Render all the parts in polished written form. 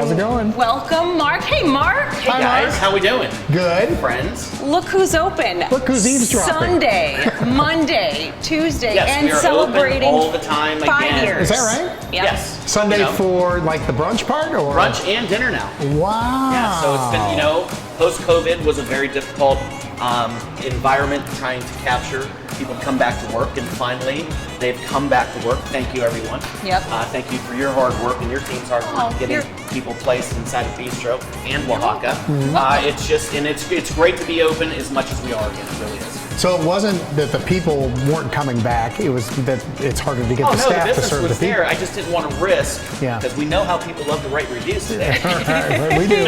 How's it going? Welcome, Mark. Hey, Mark. Hey guys, how we doing? Good. Friends. Look who's open. Look who's eavesdropping. Sunday, Monday, Tuesday, Yes, and we are celebrating open all the time 5 again. years. Is that right? Yep. Yes. Sunday You know, for like the brunch part or? brunch and dinner now. Wow. Yeah, so it's been, post-COVID was a very difficult environment trying to capture people to come back to work, and finally they've come back to work. Thank you, everyone. Yep. Thank you for your hard work and your team's hard work getting people placed inside of Bistro and Wahaka. It's just, and it's great to be open as much as we are again. It really is. So it wasn't that the people weren't coming back, it was that it's harder to get the staff the to business serve was the people. there. I just didn't want to risk, Yeah. because we know how people love to write reviews today. Right, we do.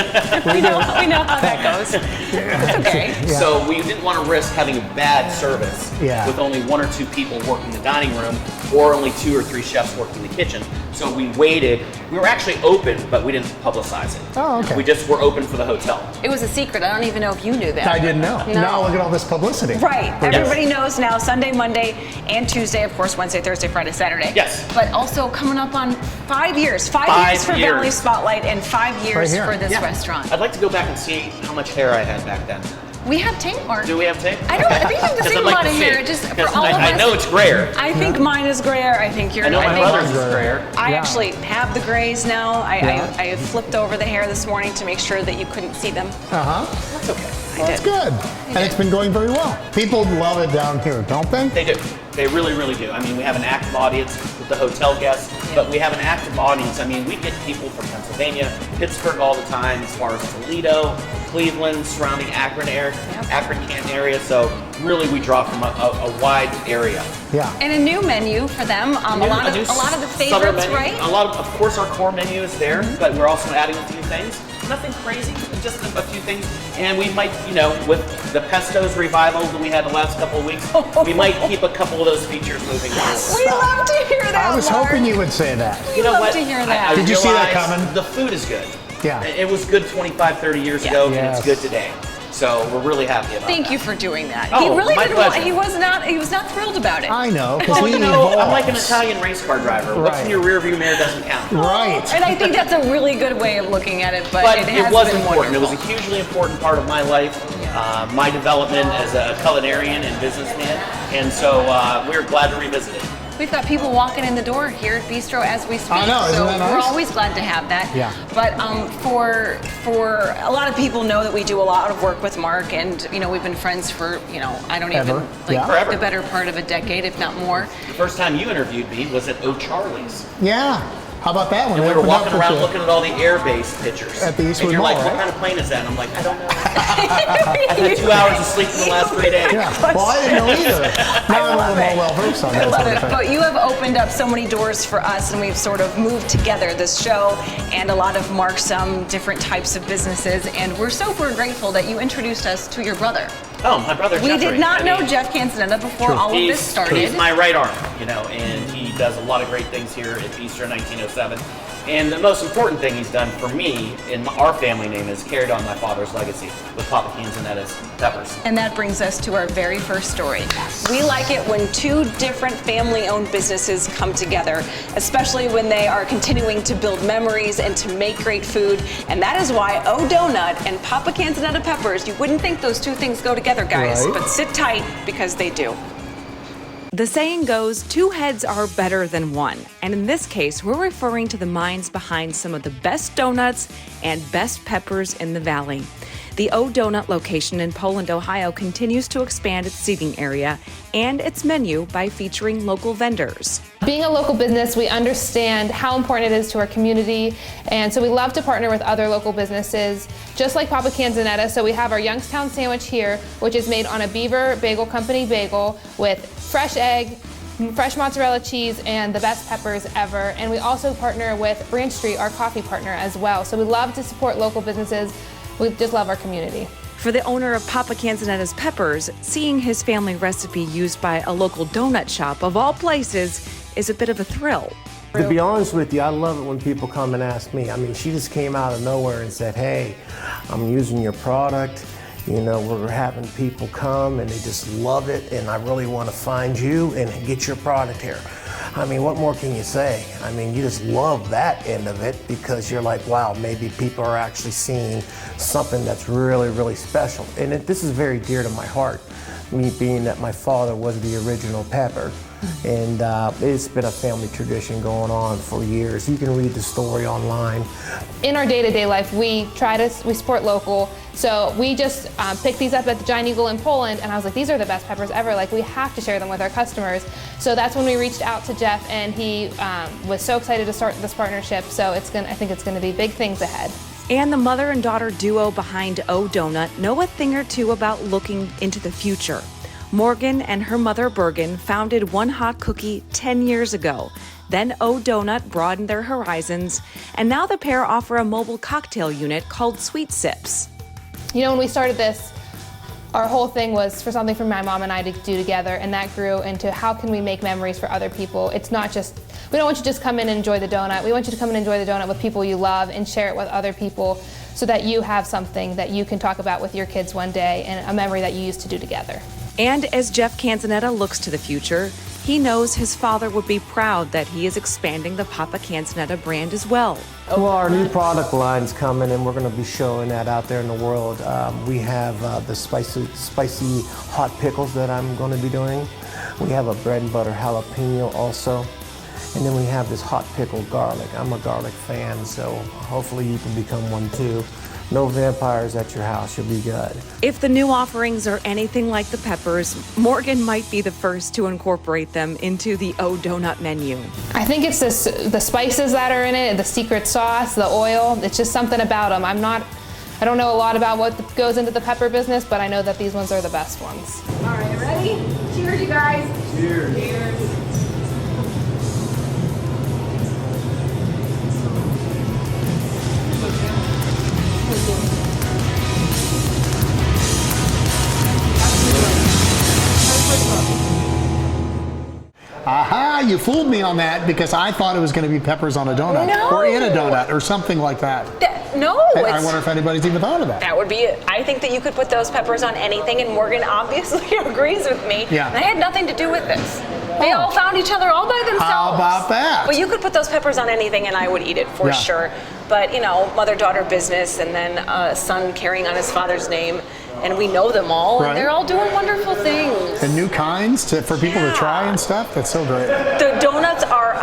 We know how that goes. It's okay. Yeah. So we didn't want to risk having a bad service with only 1 or 2 people working the dining room, or only 2 or 3 chefs working the kitchen. So we waited. We were actually open, but we didn't publicize it. Oh, okay. We just were open for the hotel. It was a secret. I don't even know if you knew that. I didn't know. No. Now look at all this publicity. Right. Everybody knows now. Sunday, Monday, and Tuesday, of course, Wednesday, Thursday, Friday, Saturday. Yes. But also coming up on 5 years. 5 years for Family Spotlight and 5 years for this restaurant. I'd like to go back and see how much hair I had back then. We have tape, Mark. Do we have tape? I think you have the same amount of hair. Just for all of us. I know it's grayer. I think mine is grayer. I think yours. I know my brother's is grayer. I actually have the grays now. I flipped over the hair this morning to make sure that you couldn't see them. That's okay. Well, that's good. And it's been going very well. People love it down here, don't they? They do. They really, really do. I mean, we have an active audience with the hotel guests, but we have an active audience. I mean, we get people from Pennsylvania, Pittsburgh all the time, as far as Toledo, Cleveland, surrounding Akron area, Akron-Canton area. So really, we draw from a wide area. Yeah. And a new menu for them. A lot of the favorites, right? Of course, our core menu is there, but we're also adding a few things. Nothing crazy, just a few things. And we might, with the Pesto's revival that we had the last couple of weeks, we might keep a couple of those features moving forward. We love to hear that. I was hoping you would say that. We love to hear that. Did you see that coming? The food is good. Yeah. It was good 25, 30 years ago, and it's good today. So we're really happy about that. Thank you for doing that. Oh, He really my didn't. pleasure. He was not thrilled about it. I know, because we I'm like an Italian race car driver. What's in Right. your rearview mirror doesn't count. Right. And I think that's a really good way of looking at it. But It has was been important. wonderful. It was a hugely important part of my life, my development as a culinarian and businessman, and so we're glad to revisit it. We've got people walking in the door here at Bistro as we speak. I know, isn't so that nice? we're always glad to have that. Yeah. But for a lot of people know that we do a lot of work with Mark, and we've been friends for I don't Ever. even Forever. the better part of a decade, if not more. The first time you interviewed me was at O'Charlie's. Yeah. How about that one? And we They were opened up walking with around the- looking at all the air-based pictures. At the Eastwood and you're Mall, like, what right? kind of plane is that? And I'm like, I don't know. I've had 2 hours of sleep in the last 3 days. Yeah. Well, I didn't know either. Now I'm all well versed on that. I love sort it. of thing. But you have opened up so many doors for us, and we've sort of moved together this show and a lot of Mark's different types of businesses. And we're super grateful that you introduced us to your brother. Oh, my brother We Jeffrey. did not I know mean, Jeff Canzonetta before all of this started. He's my right arm, and he does a lot of great things here at Bistro 1907. And the most important thing he's done for me and our family name is carried on my father's legacy with Papa Canzonetta's peppers. And that brings us to our very first story. We like it when 2 different family-owned businesses come together, especially when they are continuing to build memories and to make great food. And that is why O Donut and Papa Canzonetta Peppers, you wouldn't think those 2 things go together, guys, Right. but sit tight because they do. The saying goes, 2 heads are better than 1. And in this case, we're referring to the minds behind some of the best donuts and best peppers in the Valley. The O Donut location in Poland, Ohio continues to expand its seating area and its menu by featuring local vendors. Being a local business, we understand how important it is to our community, and so we love to partner with other local businesses, just like Papa Canzonetta. So we have our Youngstown sandwich here, which is made on a Beaver Bagel Company bagel with fresh egg, fresh mozzarella cheese, and the best peppers ever. And we also partner with Branch Street, our coffee partner, as well. So we love to support local businesses. We just love our community. For the owner of Papa Canzonetta's Peppers, seeing his family recipe used by a local donut shop of all places is a bit of a thrill. To be honest with you, I love it when people come and ask me. I mean, she just came out of nowhere and said, hey, I'm using your product. You know, we're having people come and they just love it, and I really want to find you and get your product here. I mean, what more can you say? I mean, you just love that end of it because you're like, wow, maybe people are actually seeing something that's really, really special. And this is very dear to my heart, me being that my father was the original pepper. And it's been a family tradition going on for years. You can read the story online. In our day-to-day life, we support local. So we just picked these up at the Giant Eagle in Poland, and I was like, these are the best peppers ever. Like, we have to share them with our customers. So that's when we reached out to Jeff, and he was so excited to start this partnership. So I think it's gonna be big things ahead. And the mother and daughter duo behind O Donut know a thing or two about looking into the future. Morgan and her mother Bergen founded One Hot Cookie 10 years ago. Then O Donut broadened their horizons, and now the pair offer a mobile cocktail unit called Sweet Sips. You know, when we started this, our whole thing was for something for my mom and I to do together, and that grew into how can we make memories for other people. It's not just, we don't want you to just come in and enjoy the donut. We want you to come and enjoy the donut with people you love and share it with other people so that you have something that you can talk about with your kids one day and a memory that you used to do together. And as Chef Canzonetta looks to the future, he knows his father would be proud that he is expanding the Papa Canzonetta brand as well. Well, our new product line's coming, and we're going to be showing that out there in the world. We have the spicy hot pickles that I'm going to be doing. We have a bread and butter jalapeno also. And then we have this hot pickled garlic. I'm a garlic fan, so hopefully you can become one too. No vampires at your house, you'll be good. If the new offerings are anything like the peppers, Morgan might be the first to incorporate them into the O Donut menu. I think it's the spices that are in it, the secret sauce, the oil. It's just something about them. I don't know a lot about what goes into the pepper business, but I know that these ones are the best ones. All right, ready? Cheers, you guys. Cheers. Cheers. Aha, you fooled me on that because I thought it was going to be peppers on a donut. No. Or in a donut or something like that. No, I wonder if anybody's even thought of that. That would be it. I think that you could put those peppers on anything, and Morgan obviously agrees with me. Yeah. And I had nothing to do with this. They all found each other all by themselves. How about that? But you could put those peppers on anything, and I would eat it for sure. But, you know, mother-daughter business, and then a son carrying on his father's name, and we know them all, and they're all doing wonderful things. And new kinds for people to try and stuff. That's so great. The donuts are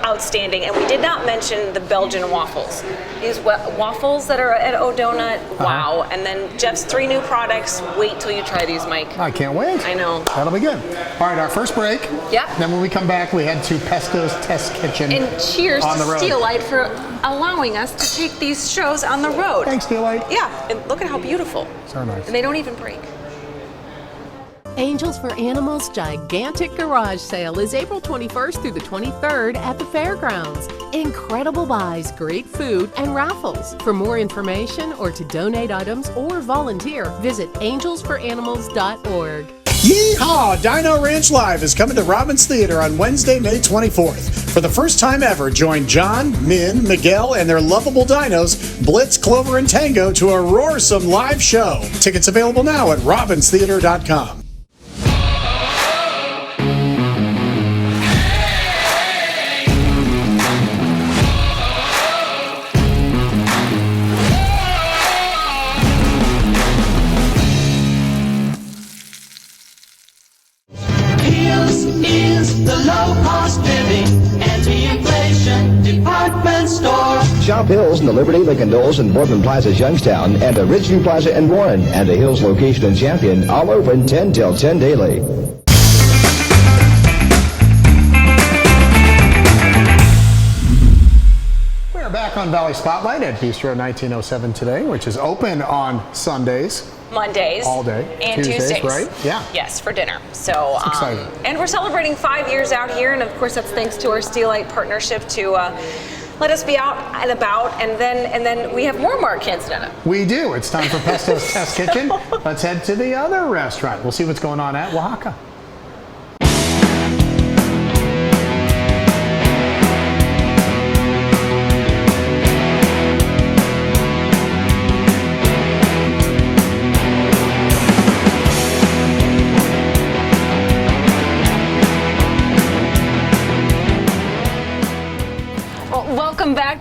outstanding, and we did not mention the Belgian waffles. These waffles that are at O Donut, wow. And then Jeff's 3 new products. Wait till you try these, Mike. I can't wait. I know. That'll be good. All right, our first break. Yep. Then when we come back, we head to Pesto's Test Kitchen. And cheers on to the road. Steelite for allowing us to take these shows on the road. Thanks, Steelite. Yeah, and look at how beautiful. So nice. And they don't even break. Angels for Animals' gigantic garage sale is April 21st through the 23rd at the fairgrounds. Incredible buys, great food, and raffles. For more information or to donate items or volunteer, visit angelsforanimals.org. Yeehaw! Dino Ranch Live is coming to Robbins Theater on Wednesday, May 24th. For the first time ever, join John, Min, Miguel, and their lovable dinos, Blitz, Clover, and Tango to a roarsome live show. Tickets available now at robbinstheater.com. Is the low-cost living anti-inflation department store. Shop Hills in the Liberty, Lincoln Knolls, and Boardman Plaza, Youngstown, and the Ridgeview Plaza in Warren, and the Hills location in Champion, all open 10 till 10 daily. We're back on Valley Spotlight at Bistro 1907 today, which is open on Sundays. Mondays. All day. And Tuesdays. Right? Yeah. Yes, for dinner. So It's exciting. And we're celebrating 5 years out here, and of course that's thanks to our Steelite partnership to let us be out and about, and then we have more Mark Canzonetta. We do. It's time for Pesto's Test Kitchen. Let's head to the other restaurant. We'll see what's going on at Wahaka.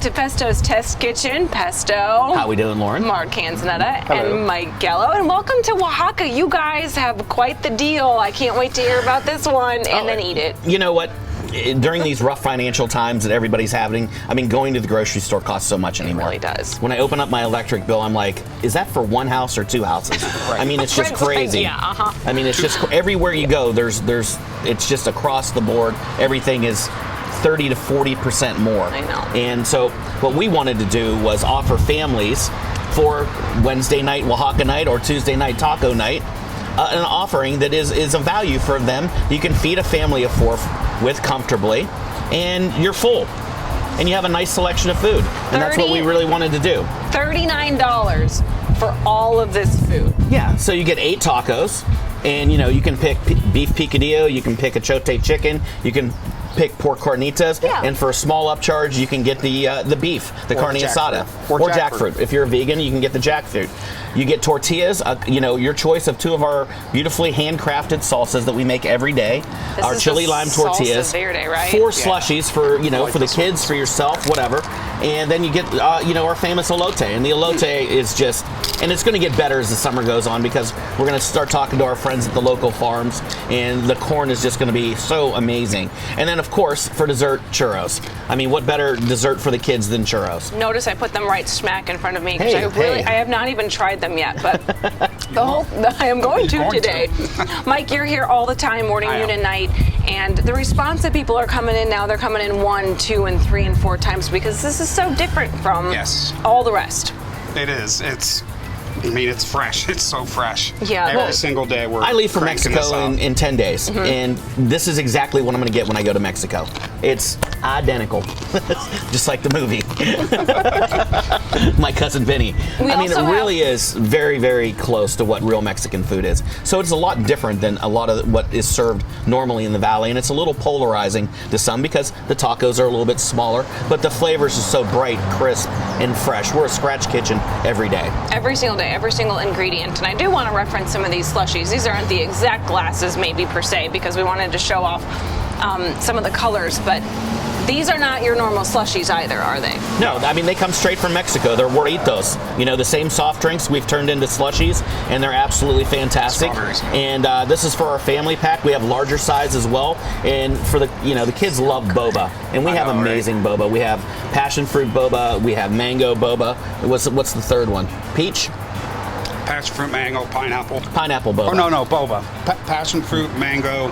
to Pesto's Test Kitchen. Pesto. How we doing, Lauren? Mark Canzonetta and Mike Gallo. And welcome to Wahaka. You guys have quite the deal. I can't wait to hear about this one and then eat it. You know what? During these rough financial times that everybody's having, I mean, going to the grocery store costs so much anymore. It really does. When I open up my electric bill, I'm like, is that for one house or two houses? I mean, it's just crazy. Yeah, I mean, it's just everywhere you go, it's just across the board. Everything is 30 to 40% more. I know. And so what we wanted to do was offer families for Wednesday night Wahaka night or Tuesday night taco night an offering that is a value for them. You can feed a family of 4 with comfortably, and you're full. And you have a nice selection of food. And that's what we really wanted to do. $39 for all of this food. Yeah, so you get 8 tacos, and you can pick beef picadillo, you can pick a chote chicken, you can pick pork carnitas, and for a small upcharge, you can get the beef, the carne asada, or jackfruit. If you're a vegan, you can get the jackfruit. You get tortillas, your choice of 2 of our beautifully handcrafted salsas that we make every day. This our is chili the lime tortillas, salsa verde, right? 4 slushies for for the kids, for yourself, whatever. And then you get our famous elote, and the elote is just, and it's going to get better as the summer goes on because we're going to start talking to our friends at the local farms, and the corn is just going to be so amazing. And then of course for dessert, churros. I mean, what better dessert for the kids than churros? Notice I put them right smack in front of me because I have not even tried them yet, but I am going to today. Mike, you're here all the time, morning, noon, and night, and the response that people are coming in now, they're coming in 1, 2, and 3, and 4 times because this is so different from all the rest. It is. It's fresh. It's so fresh. Yeah. Every single day I leave for Mexico in 10 days, and this is exactly what I'm going to get when I go to Mexico. It's identical, just like the movie. My cousin Vinny. It really is very, very close to what real Mexican food is. So it's a lot different than a lot of what is served normally in the Valley, and it's a little polarizing to some because the tacos are a little bit smaller, but the flavors are so bright, crisp, and fresh. We're a scratch kitchen every day. Every single day, every single ingredient. And I do want to reference some of these slushies. These aren't the exact glasses, maybe per se, because we wanted to show off some of the colors, but these are not your normal slushies either, are they? No, I mean, they come straight from Mexico. They're Warritos. The same soft drinks we've turned into slushies, and they're absolutely fantastic. And this is for our family pack. We have larger size as well. And for the kids love boba. And we have amazing boba. We have passion fruit boba. We have mango boba. What's the third one? Peach? Passion fruit, mango, pineapple. Pineapple boba. Oh, no, boba. Passion fruit, mango,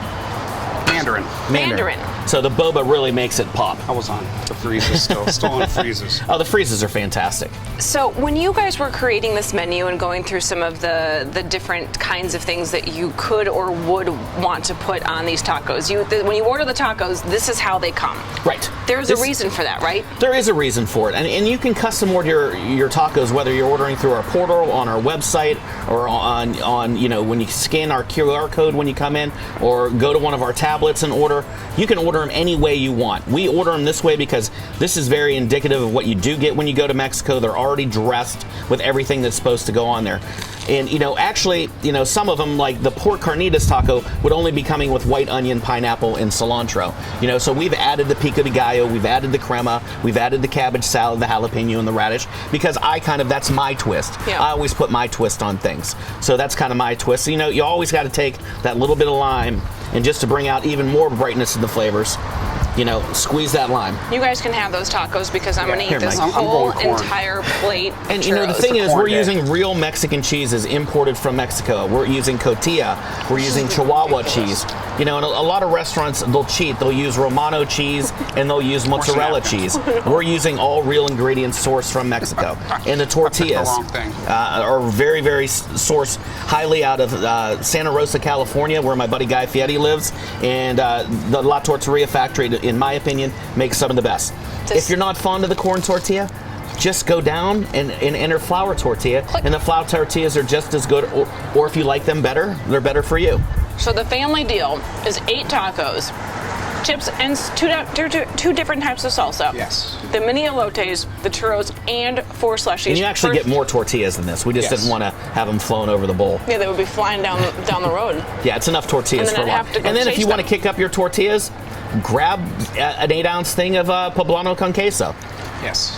Mandarin. So the boba really makes it pop. I was on the freezes still on freezes. Oh, the freezes are fantastic. So when you guys were creating this menu and going through some of the different kinds of things that you could or would want to put on these tacos, when you order the tacos, this is how they come. Right. There's a reason for that, right? There is a reason for it. And you can custom order your tacos, whether you're ordering through our portal, on our website, or on when you scan our QR code when you come in, or go to one of our tablets and order. You can order them any way you want. We order them this way because this is very indicative of what you do get when you go to Mexico. They're already dressed with everything that's supposed to go on there. And actually, some of them, like the pork carnitas taco, would only be coming with white onion, pineapple, and cilantro. So we've added the pico de gallo, we've added the crema, we've added the cabbage salad, the jalapeno, and the radish, because that's my twist. Yeah. I always put my twist on things. So that's kind of my twist. You always got to take that little bit of lime, and just to bring out even more brightness in the flavors, squeeze that lime. You guys can have those tacos because I'm going to eat this whole entire plate. And the thing is, we're using real Mexican cheeses imported from Mexico. We're using cotija. We're using Chihuahua cheese. And a lot of restaurants, they'll cheat. They'll use Romano cheese and they'll use mozzarella cheese. We're using all real ingredients sourced from Mexico. And the tortillas are very, very sourced highly out of Santa Rosa, California, where my buddy Guy Fieri lives. And the La Tortilla factory, in my opinion, makes some of the best. If you're not fond of the corn tortilla, just go down and enter flour tortilla, and the flour tortillas are just as good, or if you like them better, they're better for you. So the family deal is 8 tacos chips and two different types of salsa. Yes. The mini elotes, the churros, and 4 slushies. And you actually get more tortillas than this. We just didn't want to have them flown over the bowl. Yeah, they would be flying down the road. Yeah, it's enough tortillas And for then one. I'd have to go And then if chase you want to them. kick up your tortillas, grab an 8-ounce thing of poblano con queso. Yes.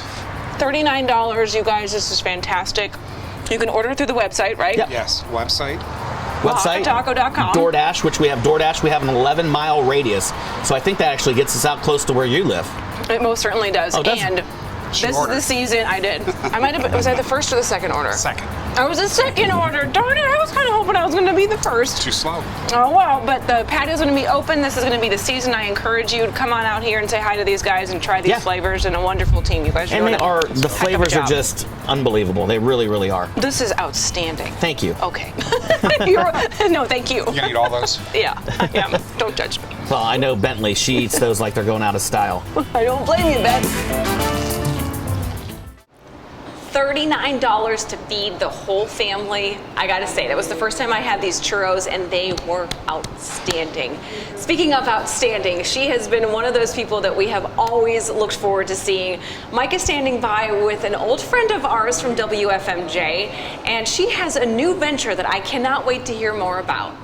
$39, you guys. This is fantastic. You can order through the website, right? Yep. Yes. Website. WahakaTaco.com. DoorDash, which we have DoorDash. We have an 11-mile radius. So I think that actually gets us out close to where you live. It most certainly does. Oh, does it? And this is the season. I did. I might have. Was I the first or the second order? Second. I was the second order. Darn it! I was kind of hoping I was going to be the first. Too slow. Oh wow! But the patio's going to be open. This is going to be the season. I encourage you to come on out here and say hi to these guys and try these flavors. And a wonderful team. You guys are And doing they are, a the heck of a flavors are job. just unbelievable. They really, really are. This is outstanding. Thank you. Okay. No, thank you. You gonna eat all those? Yeah. Yeah. Don't judge me. Well, I know Bentley. She eats those like they're going out of style. I don't blame you, Ben. $39 to feed the whole family. I gotta say, that was the first time I had these churros and they were outstanding. Speaking of outstanding, she has been one of those people that we have always looked forward to seeing. Mike is standing by with an old friend of ours from WFMJ, and she has a new venture that I cannot wait to hear more about.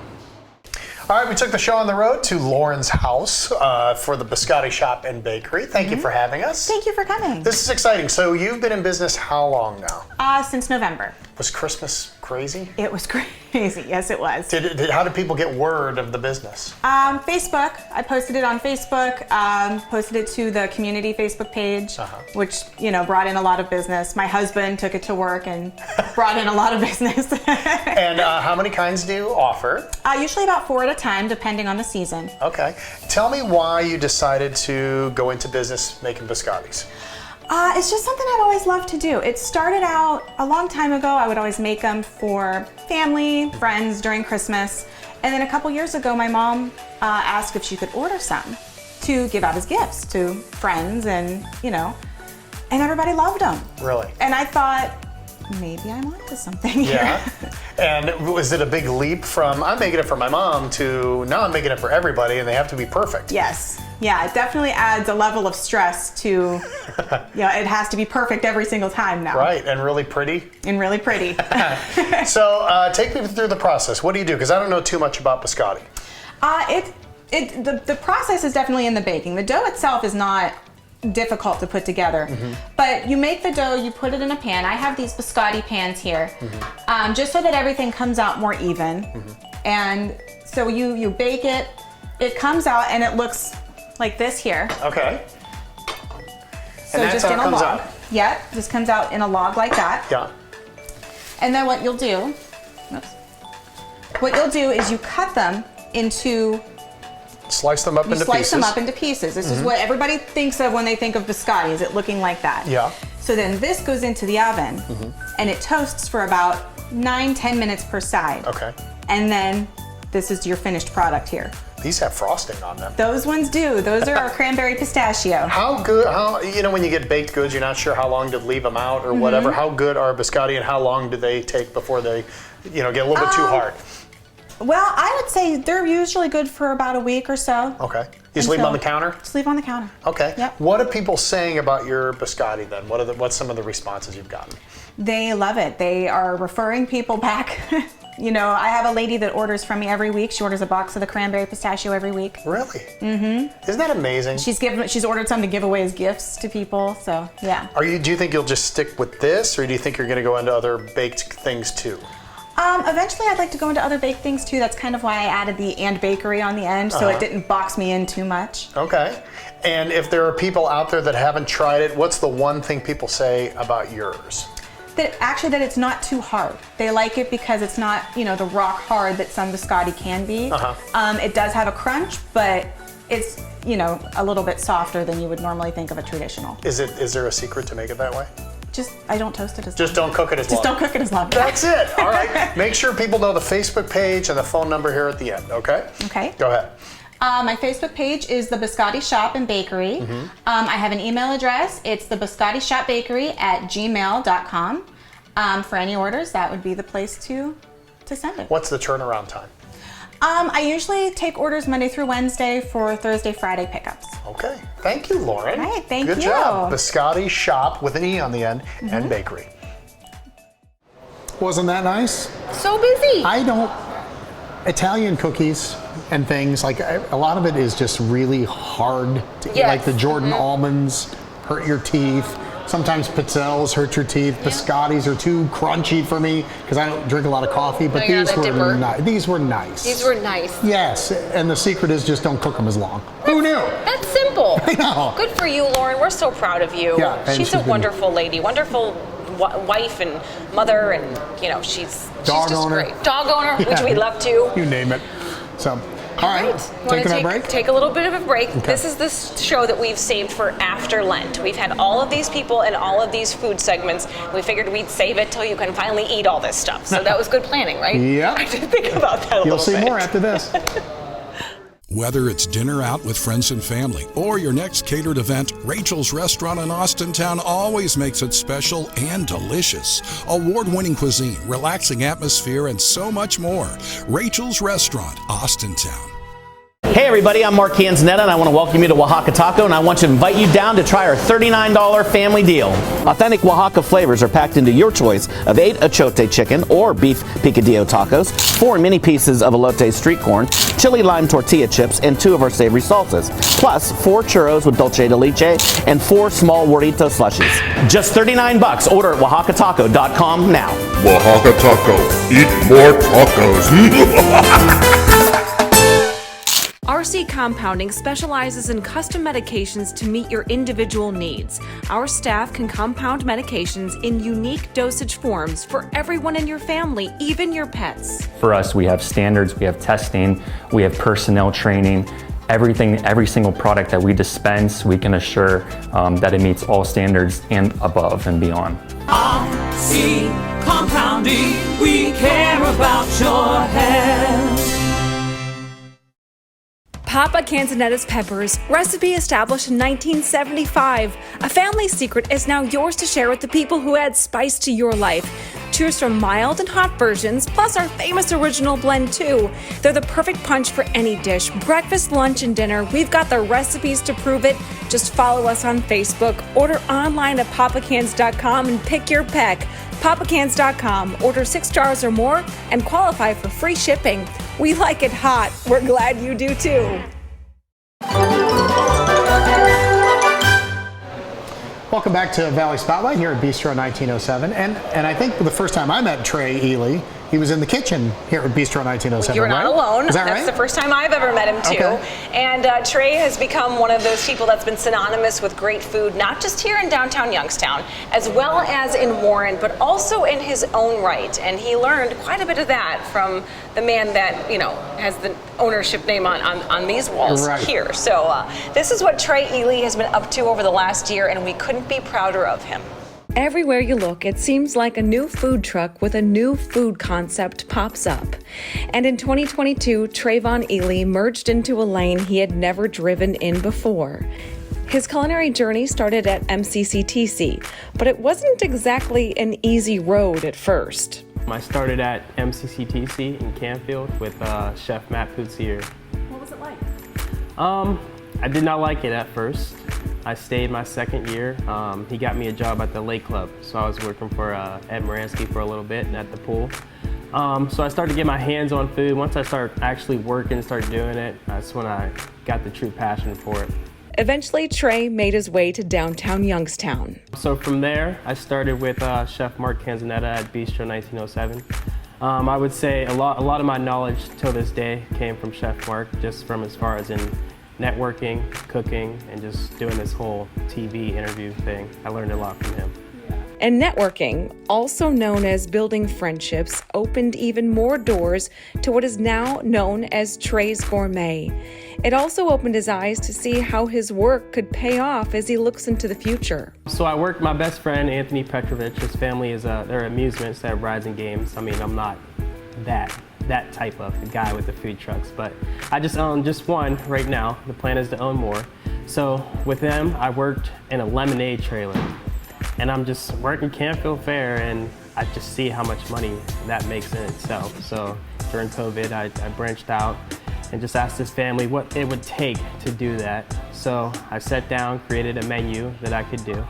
All right, we took the show on the road to Lauren's house for the Biscotti Shoppe Bakery. Thank you for having us. Thank you for coming. This is exciting. So you've been in business how long now? Since November. Was Christmas crazy? It was crazy. Yes, it was. How did people get word of the business? Facebook. I posted it on Facebook. Posted it to the community Facebook page, which brought in a lot of business. My husband took it to work and brought in a lot of business. And how many kinds do you offer? Usually about 4 at a time, depending on the season. Okay. Tell me why you decided to go into business making biscottis. It's just something I've always loved to do. It started out a long time ago. I would always make them for family, friends during Christmas. And then a couple years ago, my mom asked if she could order some to give out as gifts to friends and everybody loved them. Really? And I thought, maybe I'm onto something here. Yeah. And was it a big leap from I'm making it for my mom to now I'm making it for everybody and they have to be perfect? Yes. Yeah, it definitely adds a level of stress to, it has to be perfect every single time now. Right, and really pretty. And really pretty. So take me through the process. What do you do? Because I don't know too much about biscotti. The process is definitely in the baking. The dough itself is not difficult to put together, but you make the dough, you put it in a pan. I have these biscotti pans here, just so that everything comes out more even. And so you bake it, it comes out and it looks like this here. Okay. So and that's just how in it a comes log. out. Yeah, just comes out in a log like that. Yeah. And then what you'll do, is you cut them into Slice them up into pieces. Slice them up into pieces. This is what everybody thinks of when they think of biscotti, is it looking like that. Yeah. So then this goes into the oven and it toasts for about 9-10 minutes per side. Okay. And then this is your finished product here. These have frosting on them. Those ones do. Those are our cranberry pistachio. How good, when you get baked goods, you're not sure how long to leave them out or whatever. How good are biscotti and how long do they take before they, get a little bit too hard? Well, I would say they're usually good for about a week or so. Okay. You just leave them on the counter? Just leave them on the counter. Okay. Yep. What are people saying about your biscotti then? What's some of the responses you've gotten? They love it. They are referring people back. I have a lady that orders from me every week. She orders a box of the cranberry pistachio every week. Really? Isn't that amazing? She's ordered some to give away as gifts to people, so yeah. Do you think you'll just stick with this, or do you think you're going to go into other baked things too? Eventually I'd like to go into other baked things too. That's kind of why I added the and bakery on the end, so it didn't box me in too much. Okay. And if there are people out there that haven't tried it, what's the one thing people say about yours? That it's not too hard. They like it because it's not, the rock hard that some biscotti can be. It does have a crunch, but it's, a little bit softer than you would normally think of a traditional. Is there a secret to make it that way? I don't toast it as long. Just don't cook it as long. Just don't cook it as long. That's it. All right. Make sure people know the Facebook page and the phone number here at the end, okay? Okay. Go ahead. My Facebook page is the Biscotti Shoppe Bakery. I have an email address. It's the Biscotti Shoppe Bakery @gmail.com. For any orders, that would be the place to send it. What's the turnaround time? I usually take orders Monday through Wednesday for Thursday, Friday pickups. Okay, thank you, Lauren. All right, thank Good you. job. Biscotti Shoppe with an E on the end and bakery. Wasn't that nice? So busy. Italian cookies and things, like a lot of it is just really hard to eat, like the Jordan almonds hurt your teeth. Sometimes pizzelles hurt your teeth. Biscottis are too crunchy for me because I don't drink a lot of coffee, but these were nice. These were nice. These were nice. Yes, and the secret is just don't cook them as long. Who knew? That's simple. I know. Good for you, Lauren. We're so proud of you. Yeah, and she's a wonderful lady, wonderful wife and mother, and she's dog just owner. Great. Dog owner, which we love to. You name it. So. All right, taking our break? Take a little bit of a break. Okay. This is the show that we've saved for after Lent. We've had all of these people and all of these food segments. We figured we'd save it till you can finally eat all this stuff. So that was good planning, right? Yep. I did think about that a little bit. You'll see more after this. Whether it's dinner out with friends and family or your next catered event, Rachel's Restaurant in Austintown always makes it special and delicious. Award-winning cuisine, relaxing atmosphere, and so much more. Rachel's Restaurant, Austintown. Hey everybody, I'm Mark Canzonetta and I want to welcome you to Wahaka Taco, and I want to invite you down to try our $39 family deal. Authentic Wahaka flavors are packed into your choice of 8 achote chicken or beef picadillo tacos, 4 mini pieces of elote street corn, chili lime tortilla chips, and 2 of our savory salsas, plus 4 churros with dulce de leche and 4 small Warrito slushies. Just $39. Order at WahakaTaco.com now. Wahaka Taco. Eat more tacos. RC Compounding specializes in custom medications to meet your individual needs. Our staff can compound medications in unique dosage forms for everyone in your family, even your pets. For us, we have standards, we have testing, we have personnel training. Every single product that we dispense, we can assure that it meets all standards and above and beyond. RC Compounding, we care about your health. Papa Canzonetta's peppers, recipe established in 1975. A family secret is now yours to share with the people who add spice to your life. Choose from mild and hot versions, plus our famous original blend too. They're the perfect punch for any dish, breakfast, lunch, and dinner. We've got the recipes to prove it. Just follow us on Facebook, order online at papacans.com and pick your peck. papacans.com, order 6 jars or more and qualify for free shipping. We like it hot. We're glad you do too. Welcome back to Valley Spotlight here at Bistro 1907. And I think the first time I met Trey Eley, he was in the kitchen here at Bistro 1907. You're not alone. Is that That's right? the first time I've ever met him too. Okay. And Trey has become one of those people that's been synonymous with great food, not just here in downtown Youngstown, as well as in Warren, but also in his own right. And he learned quite a bit of that from the man that, has the ownership name on these walls here. So this is what Trey Eley has been up to over the last year, and we couldn't be prouder of him. Everywhere you look, it seems like a new food truck with a new food concept pops up. And in 2022, Tra'von Eley merged into a lane he had never driven in before. His culinary journey started at MCCTC, but it wasn't exactly an easy road at first. I started at MCCTC in Canfield with Chef Mark Canzonetta. What was it like? I did not like it at first. I stayed my second year. He got me a job at the Lake Club, so I was working for Ed Moransky for a little bit at the pool. So I started to get my hands on food. Once I started actually working, started doing it, that's when I got the true passion for it. Eventually, Trey made his way to downtown Youngstown. So from there, I started with Chef Mark Canzonetta at Bistro 1907. I would say a lot of my knowledge till this day came from Chef Mark, just from as far as in networking, cooking, and just doing this whole TV interview thing. I learned a lot from him. And networking, also known as building friendships, opened even more doors to what is now known as Trey's Gourmet. It also opened his eyes to see how his work could pay off as he looks into the future. So I work with my best friend, Anthony Petrovich. His family is, they're amusements, they have rides and games. I mean, I'm not that type of guy with the food trucks, but I just own just one right now. The plan is to own more. So with them, I worked in a lemonade trailer, and I'm just working Canfield Fair, and I just see how much money that makes in itself. So during COVID, I branched out and just asked this family what it would take to do that. So I sat down, created a menu that I could do.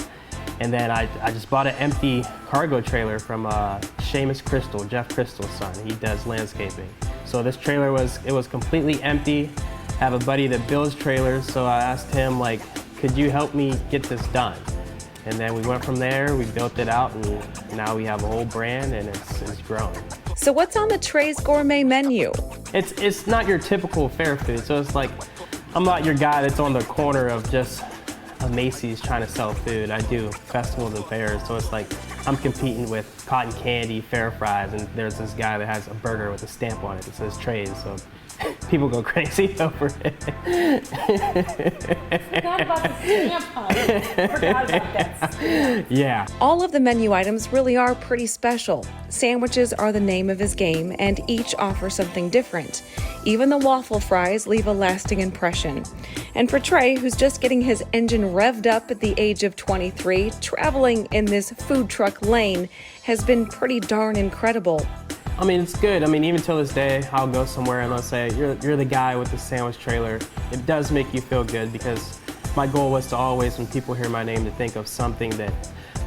And then I just bought an empty cargo trailer from Seamus Crystal, Jeff Crystal's son. He does landscaping. So this trailer was completely empty. I have a buddy that builds trailers, so I asked him, like, could you help me get this done? And then we went from there, we built it out, and now we have a whole brand, and it's grown. So what's on the Trey's Gourmet menu? It's not your typical fair food, so it's like, I'm not your guy that's on the corner of just a Macy's trying to sell food. I do festivals and fairs, so it's like I'm competing with cotton candy, fair fries, and there's this guy that has a burger with a stamp on it that says Trey's, so people go crazy over it. Forgot about the stamp on it. Forgot about that. Yeah. All of the menu items really are pretty special. Sandwiches are the name of his game, and each offer something different. Even the waffle fries leave a lasting impression. And for Trey, who's just getting his engine revved up at the age of 23, traveling in this food truck lane has been pretty darn incredible. I mean, it's good. I mean, even till this day, I'll go somewhere and they'll say, you're the guy with the sandwich trailer. It does make you feel good because my goal was to always, when people hear my name, to think of something that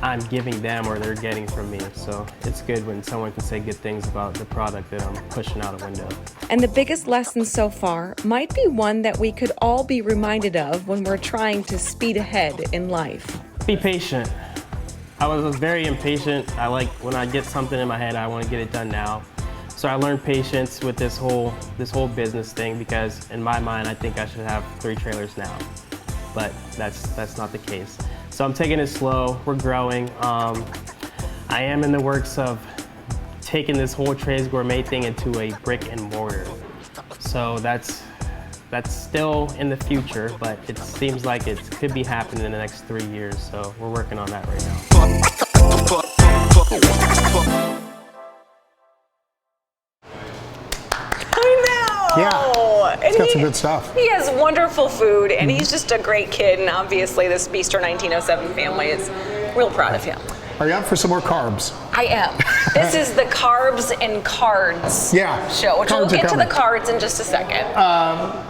I'm giving them or they're getting from me. So it's good when someone can say good things about the product that I'm pushing out a window. And the biggest lesson so far might be one that we could all be reminded of when we're trying to speed ahead in life. Be patient. I was very impatient. I like when I get something in my head, I want to get it done now. So I learned patience with this whole business thing because in my mind, I think I should have 3 trailers now, but that's not the case. So I'm taking it slow. We're growing. I am in the works of taking this whole Trey's Gourmet thing into a brick and mortar. So that's still in the future, but it seems like it could be happening in the next 3 years. So we're working on that right now. Yeah, And got some good stuff. He has wonderful food, and he's just a great kid. And obviously, this Bistro 1907 family is real proud of him. Are you up for some more carbs? I am. This is the Carbs and Cards show, which we'll get to the cards in just a second.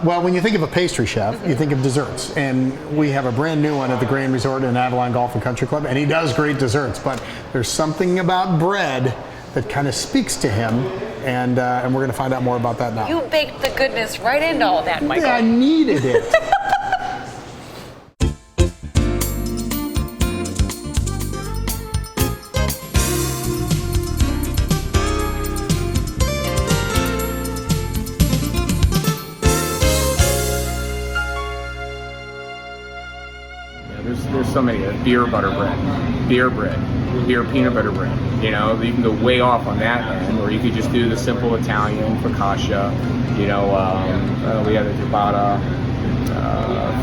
Well, when you think of a pastry chef, you think of desserts. And we have a brand new one at the Grand Resort in Avalon Golf and Country Club, and he does great desserts. But there's something about bread that kind of speaks to him, and we're going to find out more about that now. You baked the goodness right into all that, Michael. Yeah, I needed it. There's so many. Beer butter bread, beer bread, beer peanut butter bread. You know, you can go way off on that end, or you could just do the simple Italian focaccia. You know, we have the ciabatta,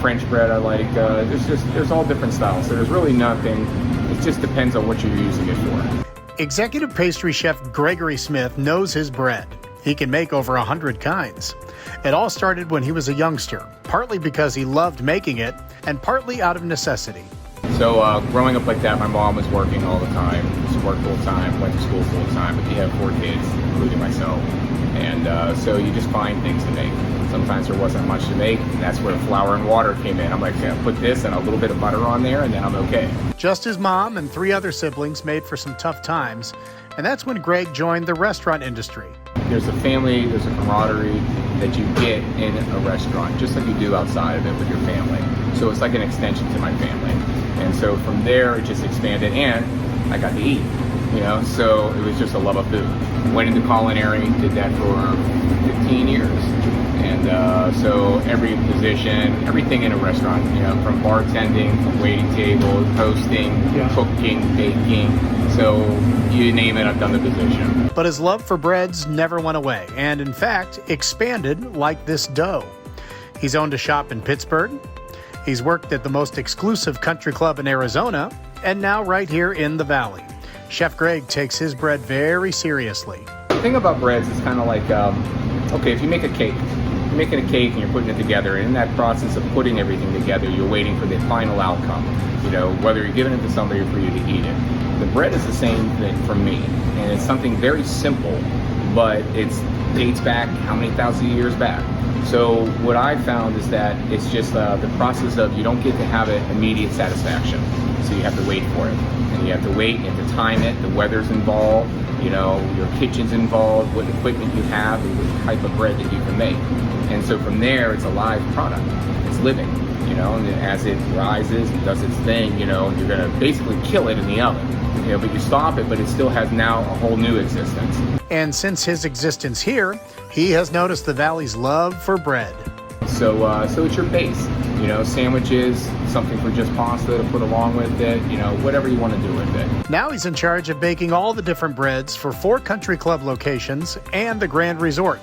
French bread I like. There's all different styles. So there's really nothing. It just depends on what you're using it for. Executive pastry chef Gregory Smith knows his bread. He can make over 100 kinds. It all started when he was a youngster, partly because he loved making it, and partly out of necessity. So growing up like that, my mom was working all the time. She worked full time, went to school full time, but she had 4 kids, including myself. And so you just find things to make. Sometimes there wasn't much to make, and that's where flour and water came in. I'm like, yeah, put this and a little bit of butter on there, and then I'm okay. Just his mom and 3 other siblings made for some tough times, and that's when Greg joined the restaurant industry. There's a family, there's a camaraderie that you get in a restaurant, just like you do outside of it with your family. So it's like an extension to my family. And so from there, it just expanded, and I got to eat, you know, so it was just a love of food. Went into culinary, did that for 15 years. And so every position, everything in a restaurant, you know, from bartending, from waiting tables, hosting, cooking, baking. So you name it, I've done the position. But his love for breads never went away, and in fact, expanded like this dough. He's owned a shop in Pittsburgh. He's worked at the most exclusive country club in Arizona, and now right here in the Valley. Chef Greg takes his bread very seriously. The thing about breads is kind of like, okay, if you make a cake, you're making a cake and you're putting it together, and in that process of putting everything together, you're waiting for the final outcome, you know, whether you're giving it to somebody or for you to eat it. The bread is the same thing for me, and it's something very simple, but it dates back how many thousand years back. So what I found is that it's just the process of you don't get to have it immediate satisfaction. So you have to wait for it, and you have to wait, you have to time it, the weather's involved, you know, your kitchen's involved, what equipment you have, and what type of bread that you can make. And so from there, it's a live product, it's living, you know, and as it rises and does its thing, you know, you're gonna basically kill it in the oven, you know, but you stop it, but it still has now a whole new existence. And since his existence here, he has noticed the Valley's love for bread. So it's your base, you know, sandwiches, something for just pasta to put along with it, you know, whatever you want to do with it. Now he's in charge of baking all the different breads for 4 country club locations and the Grand Resort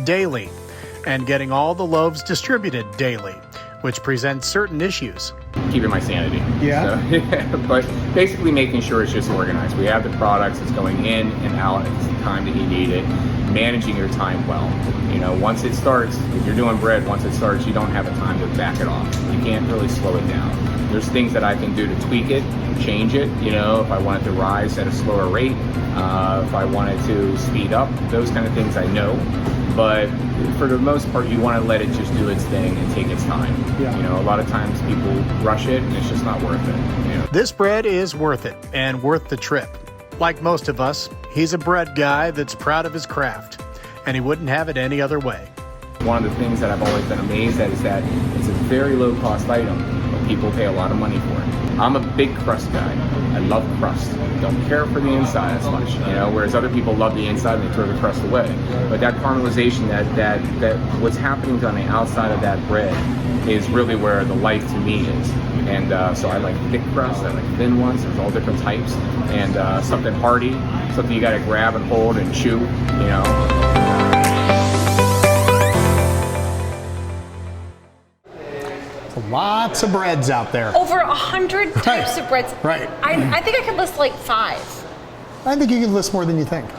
daily, and getting all the loaves distributed daily, which presents certain issues. Keeping my sanity. Yeah. So, but basically making sure it's just organized. We have the products, it's going in and out at the time that you need it, managing your time well. You know, once it starts, if you're doing bread, once it starts, you don't have a time to back it off. You can't really slow it down. There's things that I can do to tweak it, change it, you know, if I want it to rise at a slower rate, if I wanted to speed up, those kind of things I know. But for the most part, you want to let it just do its thing and take its time. Yeah. You know, a lot of times people rush it and it's just not worth it. You know? This bread is worth it and worth the trip. Like most of us, he's a bread guy that's proud of his craft, and he wouldn't have it any other way. One of the things that I've always been amazed at is that it's a very low cost item, but people pay a lot of money for it. I'm a big crust guy. I love crust. Don't care for the inside as much, you know, whereas other people love the inside and they throw the crust away. But that caramelization, that what's happening on the outside of that bread is really where the life to me is. And so I like thick crust, I like thin ones, there's all different types. And something hearty, something you gotta grab and hold and chew, you know. Lots of breads out there. Over 100 types of breads. Right. I think I could list like 5. I think you can list more than you think.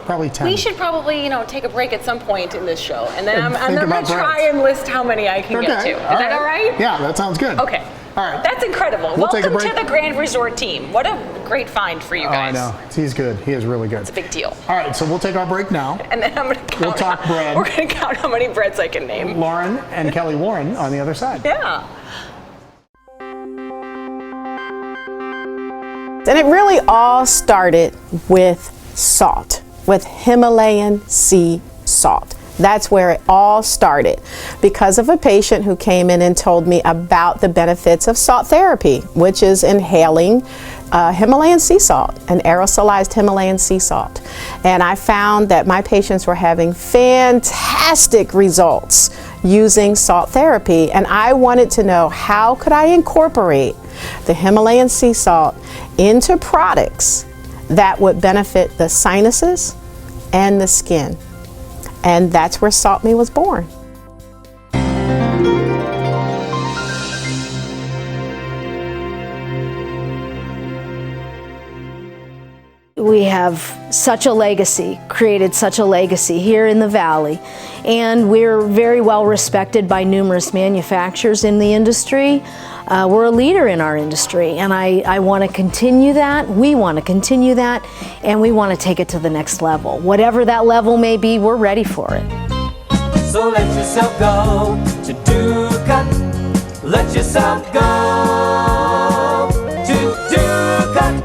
Probably 10. We should probably, take a break at some point in this show, and then I'm going to try and list how many I can get to. Is that all right? Yeah, that sounds good. Okay. All right. That's incredible. We'll take a Welcome break. to the Grand Resort team. What a great find for you guys. I know. He's good. He is really good. It's a big deal. All right, so we'll take our break now. And then I'm going to count. We'll talk bread. We're going to count how many breads I can name. Lauren and Kelly Warren on the other side. Yeah. And it really all started with salt, with Himalayan sea salt. That's where it all started because of a patient who came in and told me about the benefits of salt therapy, which is inhaling Himalayan sea salt, an aerosolized Himalayan sea salt. And I found that my patients were having fantastic results using salt therapy, and I wanted to know how could I incorporate the Himalayan sea salt into products that would benefit the sinuses and the skin. And that's where Salt Me was born. We have such a legacy, created such a legacy here in the Valley, and we're very well respected by numerous manufacturers in the industry. We're a leader in our industry, and I want to continue that. We want to continue that, and we want to take it to the next level. Whatever that level may be, we're ready for it. So let yourself go to Ducat. Let yourself go to Ducat.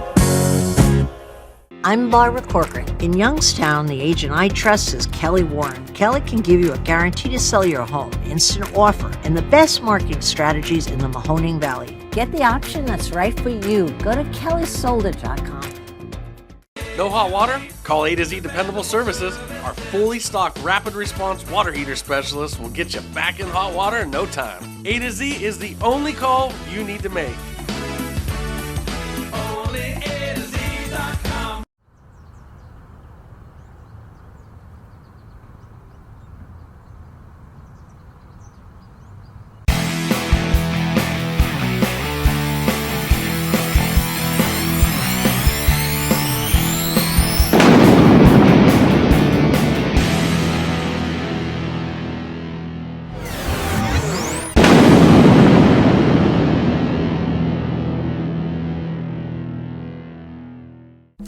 I'm Barbara Corcoran. In Youngstown, the agent I trust is Kelly Warren. Kelly can give you a guarantee to sell your home, instant offer, and the best marketing strategies in the Mahoning Valley. Get the option that's right for you. Go to kellysoldit.com. No hot water? Call A to Z Dependable Services. Our fully stocked rapid response water heater specialist will get you back in hot water in no time. A to Z is the only call you need to make. Only A to Z.com.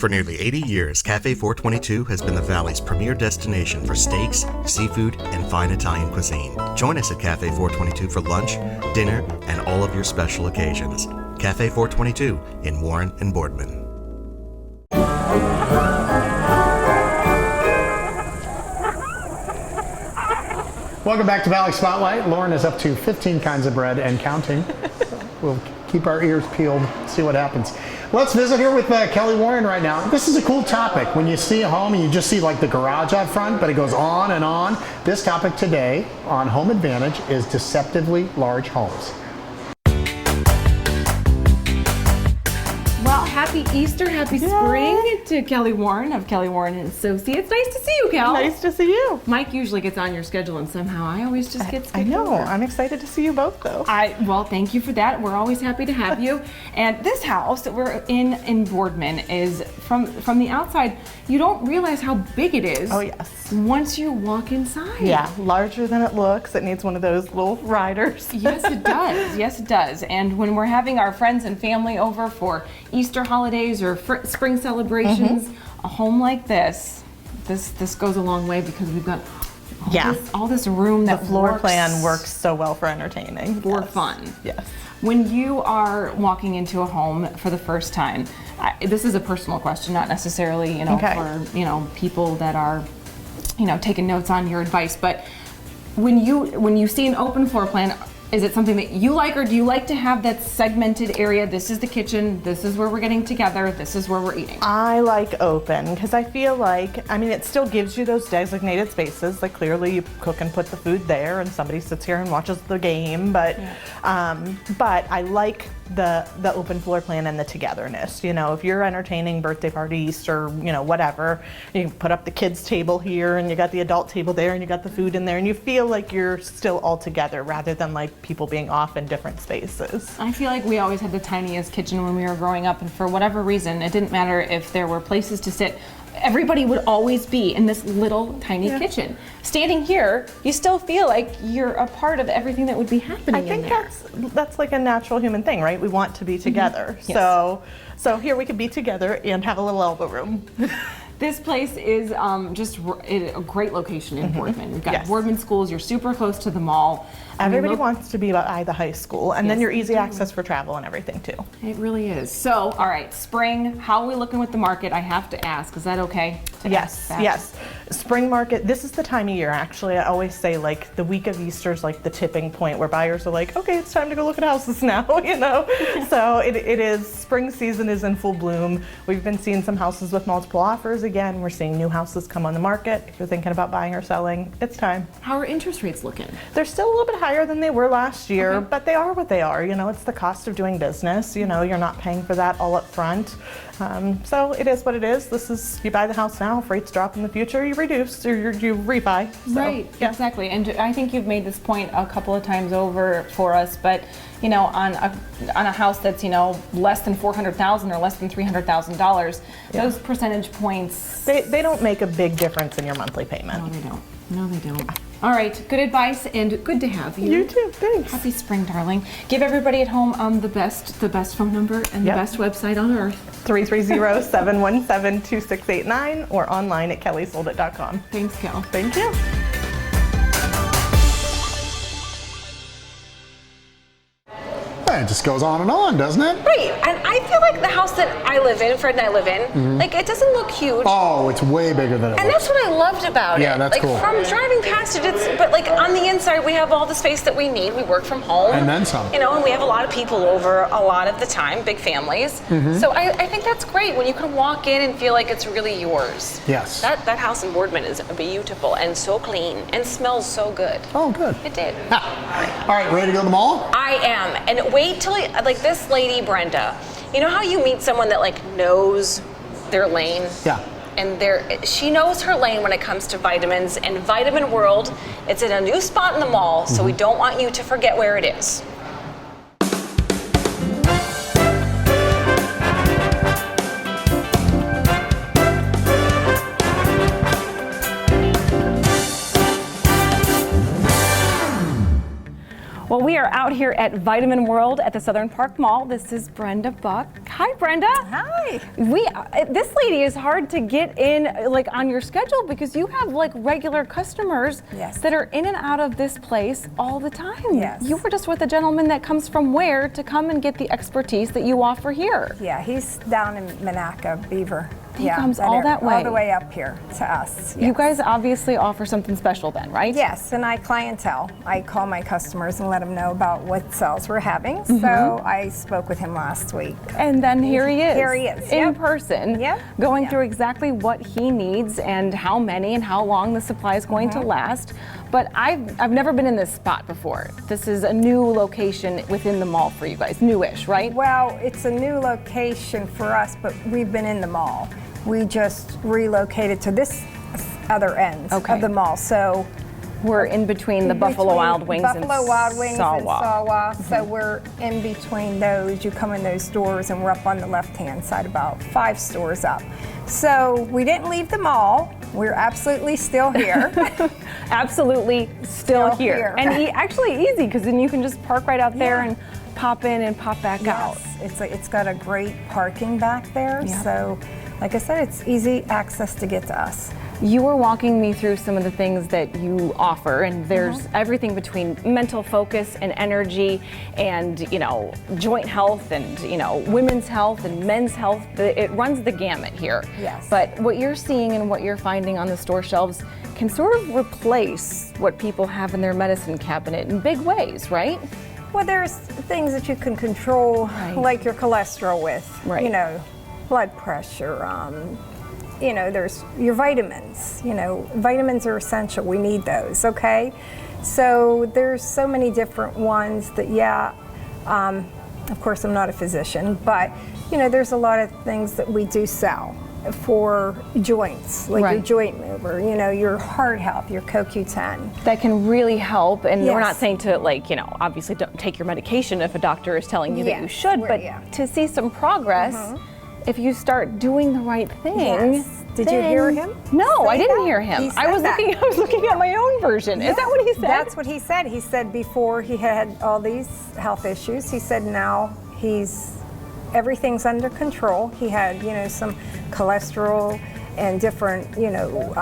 For nearly 80 years, Cafe 422 has been the Valley's premier destination for steaks, seafood, and fine Italian cuisine. Join us at Cafe 422 for lunch, dinner, and all of your special occasions. Cafe 422 in Warren and Boardman. Welcome back to Valley Spotlight. Lauren is up to 15 kinds of bread and counting. We'll keep our ears peeled, see what happens. Let's visit here with Kelly Warren right now. This is a cool topic. When you see a home and you just see like the garage out front, but it goes on and on. This topic today on Home Advantage is deceptively large homes. Well, happy Easter, happy spring to Kelly Warren of Kelly Warren and Associates. Nice to see you, Kel. Nice to see you. Mike usually gets on your schedule, and somehow I always just get skipped I know. over. I'm excited to see you both, though. Well, thank you for that. We're always happy to have you. And this house that we're in Boardman is from the outside. You don't realize how big it is. Oh yes. Once you walk inside. Yeah, larger than it looks. It needs one of those little riders. Yes, it does. Yes, it does. And when we're having our friends and family over for Easter holidays or spring celebrations, a home like this goes a long way because we've got all this room that the floor plan works so well for entertaining. For fun. Yes. When you are walking into a home for the first time, this is a personal question, not necessarily, for, people that are, taking notes on your advice, but when you see an open floor plan, is it something that you like, or do you like to have that segmented area? This is the kitchen, this is where we're getting together, this is where we're eating. I like open because I feel like, it still gives you those designated spaces. Like clearly you cook and put the food there and somebody sits here and watches the game, but I like the open floor plan and the togetherness. If you're entertaining birthday parties or whatever, you can put up the kids table here and you got the adult table there and you got the food in there and you feel like you're still all together rather than like people being off in different spaces. I feel like we always had the tiniest kitchen when we were growing up, and for whatever reason, it didn't matter if there were places to sit. Everybody would always be in this little tiny kitchen. Standing here, you still feel like you're a part of everything that would be happening. I think in there. that's like a natural human thing, right? We want to be together. Yes. So here we could be together and have a little elbow room. This place is just a great location in Boardman. We've got Boardman schools. You're super close to the mall. Everybody wants to be by the high school, and then you're easy access for travel and everything too. It really is. So, all right, spring, how are we looking with the market? I have to ask, is that okay? Yes. Spring market, this is the time of year actually. I always say like the week of Easter is like the tipping point where buyers are like, okay, it's time to go look at houses now, So it is, spring season is in full bloom. We've been seeing some houses with multiple offers again. We're seeing new houses come on the market. If you're thinking about buying or selling, it's time. How are interest rates looking? They're still a little bit higher than they were last year, but they are what they are. It's the cost of doing business. You're not paying for that all up front. So it is what it is. This is, you buy the house now, if rates drop in the future, you reduce or you rebuy. So, right, exactly. And I think you've made this point a couple of times over for us, but on a house that's less than $400,000 or less than $300,000, those percentage points, they don't make a big difference in your monthly payment. No, they don't. All right, good advice and good to have you. You too, thanks. Happy spring, darling. Give everybody at home the best phone number and the best website on earth. 330-717-2689 or online at kellysoldit.com. Thanks, Kel. Thank you. It just goes on and on, doesn't it? Right, and I feel like the house that I live in, Fred and I live in, like it doesn't look huge. Oh, it's way bigger than it And looks. that's what I loved about it. Yeah, that's like, cool. From driving past it, but like on the inside, we have all the space that we need. We work from home. And then some. And we have a lot of people over a lot of the time, big families. So I think that's great when you can walk in and feel like it's really yours. Yes. That house in Boardman is beautiful and so clean and smells so good. Oh, good. It did. All right, ready to go to the mall? I am. And wait till, this lady, Brenda, you know how you meet someone that knows their lane? Yeah. And she knows her lane when it comes to vitamins. And Vitamin World, it's in a new spot in the mall, so we don't want you to forget where it is. Well, we are out here at Vitamin World at the Southern Park Mall. This is Brenda Buck. Hi, Brenda. Hi. This lady is hard to get in, like, on your schedule because you have like regular customers that are in and out of this place all the time. Yes. You were just with a gentleman that comes from where to come and get the expertise that you offer here? Yeah, he's down in Monaca, Beaver. He comes all that way. All the way up here to us. You guys obviously offer something special then, right? Yes, and I clientele. I call my customers and let them know about what sales we're having. Mhm. So I spoke with him last week. And then here he is. Here he is. In person. Yep. Going through exactly what he needs and how many and how long the supply is going to last. But I've never been in this spot before. This is a new location within the mall for you guys, newish, right? Well, it's a new location for us, but we've been in the mall. We just relocated to this other end of the mall. So we're in between the Buffalo Wild Wings and Sawa. So we're in between those. You come in those doors and we're up on the left-hand side, about 5 stores up. So we didn't leave the mall. We're absolutely still here. Absolutely still here. And actually easy, because then you can just park right out there and pop in and pop back out. It's got a great parking back there. So like I said, it's easy access to get to us. You were walking me through some of the things that you offer, and there's everything between mental focus and energy and, you know, joint health and, you know, women's health and men's health. It runs the gamut here. Yes. But what you're seeing and what you're finding on the store shelves can sort of replace what people have in their medicine cabinet in big ways, right? Well, there's things that you can control, like your cholesterol with, you know, blood pressure, you know, there's your vitamins. You know, vitamins are essential. We need those, okay? So there's so many different ones that, of course I'm not a physician, but, you know, there's a lot of things that we do sell for joints, like your joint mover, you know, your heart health, your CoQ10. That can really help, and we're not saying to, like, you know, obviously don't take your medication if a doctor is telling you that you should, but to see some progress, if you start doing the right thing. Did you hear him? No, I didn't hear him. I was looking at my own version. Is that what he said? That's what he said. He said before he had all these health issues, he said now everything's under control. He had, you know, some cholesterol and different, you know,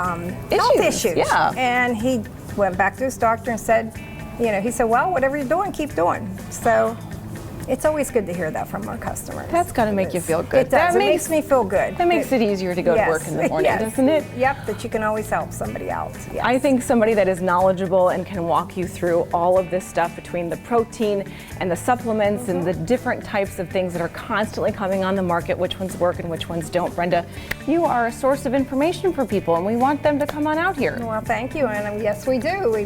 health issues. Yeah. And he went back to his doctor and said, you know, he said, well, whatever you're doing, keep doing. So it's always good to hear that from our customers. That's got to make you feel good. It does. It makes me feel good. That makes it easier to go to work in the morning, doesn't it? Yep, that you can always help somebody else. Yes. I think somebody that is knowledgeable and can walk you through all of this stuff between the protein and the supplements and the different types of things that are constantly coming on the market, which ones work and which ones don't. Brenda, you are a source of information for people, and we want them to come on out here. Well, thank you, and yes, we do. We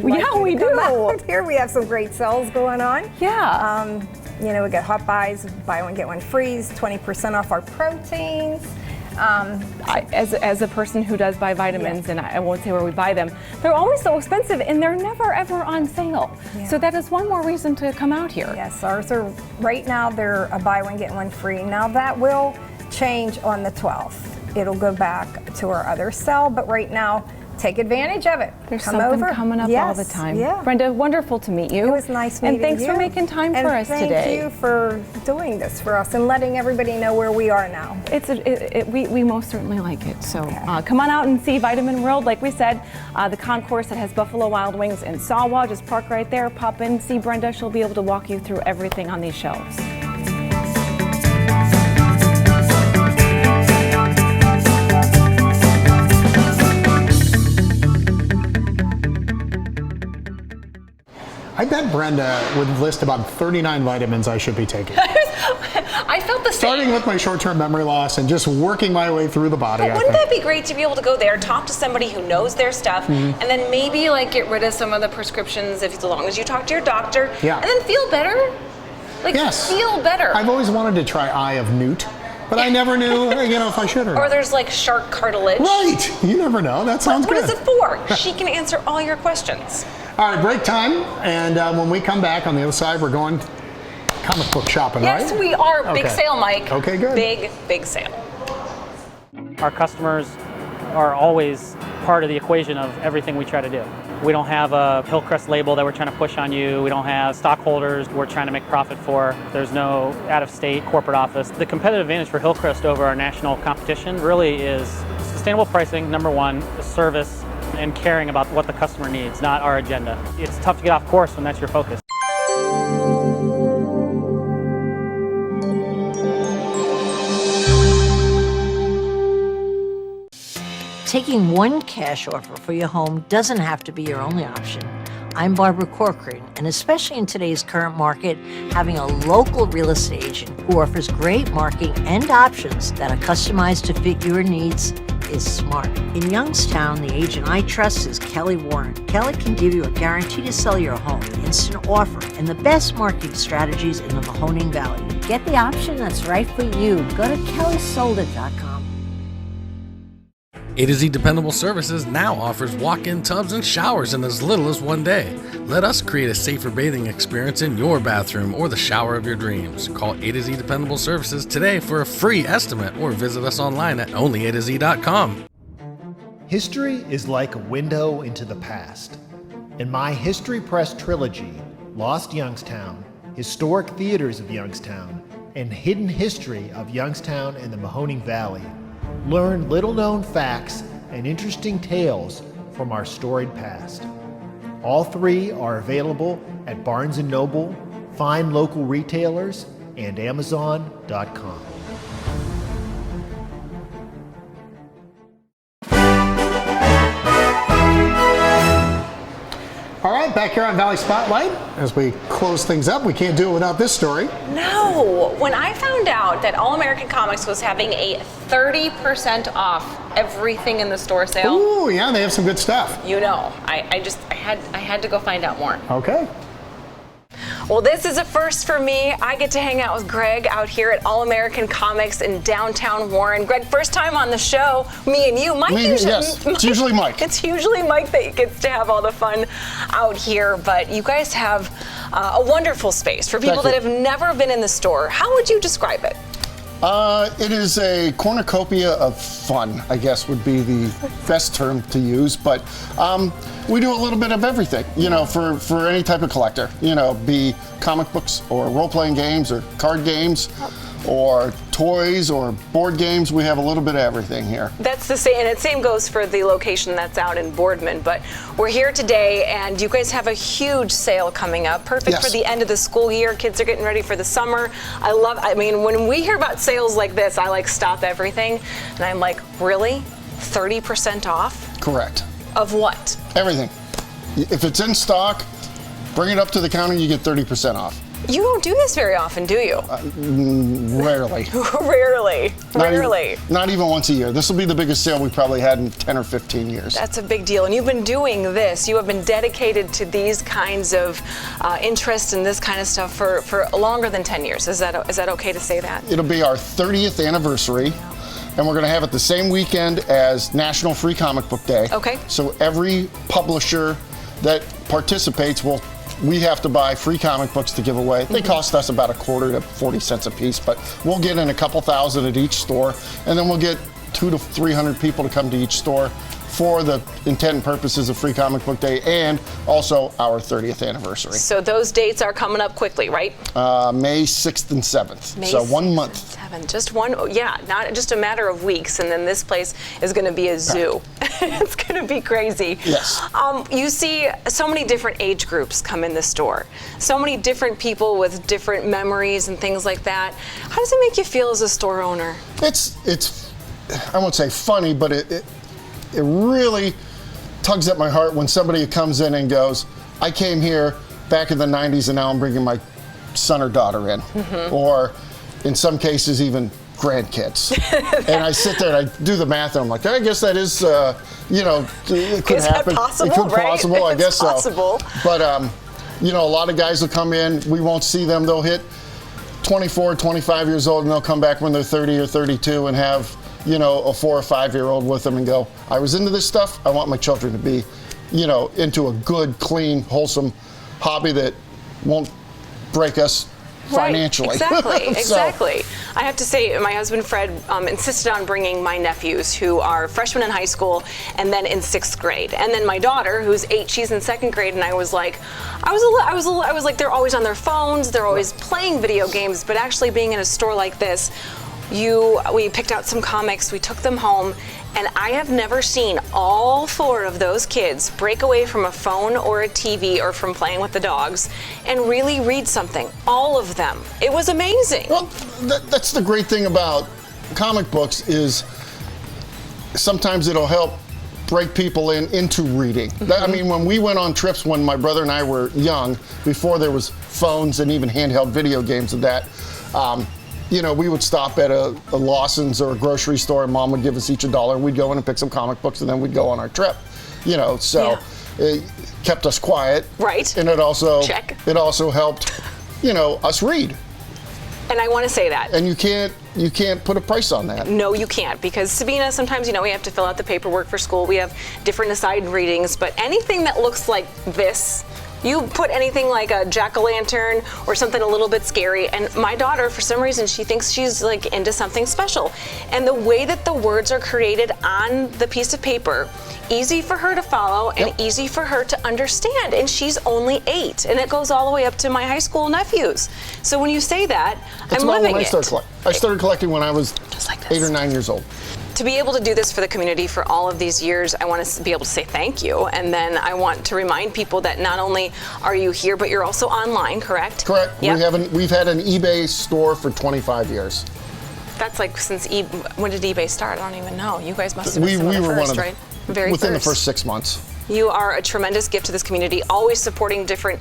do. Out here, we have some great sales going on. Yeah. You know, we got hot buys, buy one, get one free, 20% off our proteins. As a person who does buy vitamins, and I won't say where we buy them, they're always so expensive and they're never ever on sale. Yeah. So that is one more reason to come out here. Yes, ours are, right now they're a buy one, get one free. Now that will change on the 12th. It'll go back to our other sale, but right now, take advantage of it. There's Come something over. coming up all the time. Yeah. Brenda, wonderful to meet you. It was nice meeting you. And thanks for making time for us today. Thank you for doing this for us and letting everybody know where we are now. We most certainly like it. So come on out and see Vitamin World. Like we said, the concourse that has Buffalo Wild Wings and Sawa. Just park right there, pop in, see Brenda. She'll be able to walk you through everything on these shelves. I bet Brenda would list about 39 vitamins I should be taking. I felt the same. Starting with my short-term memory loss and just working my way through the body. But wouldn't that be great to be able to go there, talk to somebody who knows their stuff, and then maybe like get rid of some of the prescriptions as long as you talk to your doctor, and then feel better? Like feel better. I've always wanted to try Eye of Newt, but I never knew, you know, if I should or not. Or there's like shark cartilage. Right. You never know. That sounds good. What is it for? She can answer all your questions. All right, break time, and when we come back on the other side, we're going comic book shopping, right? Yes, we are. Big sale, Mike. Okay, good. Big sale. Our customers are always part of the equation of everything we try to do. We don't have a Hillcrest label that we're trying to push on you. We don't have stockholders we're trying to make profit for. There's no out-of-state corporate office. The competitive advantage for Hillcrest over our national competition really is sustainable pricing, number one, the service, and caring about what the customer needs, not our agenda. It's tough to get off course when that's your focus. Taking one cash offer for your home doesn't have to be your only option. I'm Barbara Corcoran, and especially in today's current market, having a local real estate agent who offers great marketing and options that are customized to fit your needs is smart. In Youngstown, the agent I trust is Kelly Warren. Kelly can give you a guarantee to sell your home, instant offer, and the best marketing strategies in the Mahoning Valley. Get the option that's right for you. Go to kellysoldit.com. A to Z Dependable Services now offers walk-in tubs and showers in as little as one day. Let us create a safer bathing experience in your bathroom or the shower of your dreams. Call A to Z Dependable Services today for a free estimate or visit us online at onlyatoz.com. History is like a window into the past. In my History Press trilogy, Lost Youngstown, Historic Theaters of Youngstown, and Hidden History of Youngstown and the Mahoning Valley, learn little-known facts and interesting tales from our storied past. All three are available at Barnes & Noble, fine local retailers, and Amazon.com. All right, back here on Valley Spotlight, as we close things up, we can't do it without this story. No, when I found out that All American Comics was having a 30% off everything in the store sale. Ooh, yeah, they have some good stuff. You know, I had to go find out more. Okay. Well, this is a first for me. I get to hang out with Greg out here at All American Comics in downtown Warren. Greg, first time on the show, me and you. Yes, it's usually Mike. It's usually Mike that gets to have all the fun out here, but you guys have a wonderful space for people that have never been in the store. How would you describe it? It is a cornucopia of fun, I guess would be the best term to use, but we do a little bit of everything, you know, for any type of collector, you know, be comic books or role-playing games or card games or toys or board games. We have a little bit of everything here. That's the same, and the same goes for the location that's out in Boardman, but we're here today and you guys have a huge sale coming up, perfect for the end of the school year. Kids are getting ready for the summer. I mean, when we hear about sales like this, I like stop everything and I'm like, really? 30% off? Correct. Of what? Everything. If it's in stock, bring it up to the counter, you get 30% off. You don't do this very often, do you? Rarely. Rarely. Not even once a year. This will be the biggest sale we probably had in 10 or 15 years. That's a big deal. And you've been doing this. You have been dedicated to these kinds of interests and this kind of stuff for longer than 10 years. Is that okay to say that? It'll be our 30th anniversary. And we're going to have it the same weekend as National Free Comic Book Day. Okay. So every publisher that participates we have to buy free comic books to give away. They cost us about a quarter to 40 cents a piece, but we'll get in a couple thousand at each store, and then we'll get 200 to 300 people to come to each store for the intent and purposes of Free Comic Book Day and also our 30th anniversary. So those dates are coming up quickly, right? May 6th and 7th. So 1 month. Just one, not just a matter of weeks, and then this place is going to be a zoo. It's going to be crazy. Yes. You see so many different age groups come in the store. So many different people with different memories and things like that. How does it make you feel as a store owner? It's I won't say funny, but it really tugs at my heart when somebody comes in and goes, I came here back in the 90s and now I'm bringing my son or daughter in. Mm-hmm. Or in some cases even grandkids. And I sit there and I do the math and I'm like, I guess that is, it could happen. Possible, it could right? possible, I guess possible. So. But, a lot of guys will come in, we won't see them, they'll hit 24, 25 years old and they'll come back when they're 30 or 32 and have a 4 or 5 year old with them and go, I was into this stuff. I want my children to be, into a good, clean, wholesome hobby that won't break us financially. Exactly, So- exactly. I have to say, my husband Fred insisted on bringing my nephews, who are freshmen in high school and then in 6th grade, and then my daughter, who's 8, she's in 2nd grade, and I was like, they're always on their phones, they're always playing video games, but actually being in a store like this, we picked out some comics, we took them home, and I have never seen all 4 of those kids break away from a phone or a TV or from playing with the dogs and really read something. All of them. It was amazing. Well, that's the great thing about comic books is sometimes it'll help break people into reading. I mean, when we went on trips when my brother and I were young, before there was phones and even handheld video games of that, we would stop at a Lawson's or a grocery store, and Mom would give us each $1, and we'd go in and pick some comic books, and then we'd go on our trip. It kept us quiet. Right. And it also helped, us read. And I want to say that. And you can't put a price on that. No, you can't, because Sabina, sometimes we have to fill out the paperwork for school. We have different assigned readings, but anything that looks like this. You put anything like a jack-o'-lantern or something a little bit scary, and my daughter, for some reason, she thinks she's like into something special. And the way that the words are created on the piece of paper, easy for her to follow and easy for her to understand. And she's only 8, and it goes all the way up to my high school nephews. So when you say that, That's I'm about living when it. I started collecting when I was 8 or 9 years old. To be able to do this for the community for all of these years, I want to be able to say thank you. And then I want to remind people that not only are you here, but you're also online, correct? Correct. Yep. We've had an eBay store for 25 years. That's like since when did eBay start? I don't even know. You guys must have been some of the were first, one of right? Very within first. the first 6 months. You are a tremendous gift to this community, always supporting different,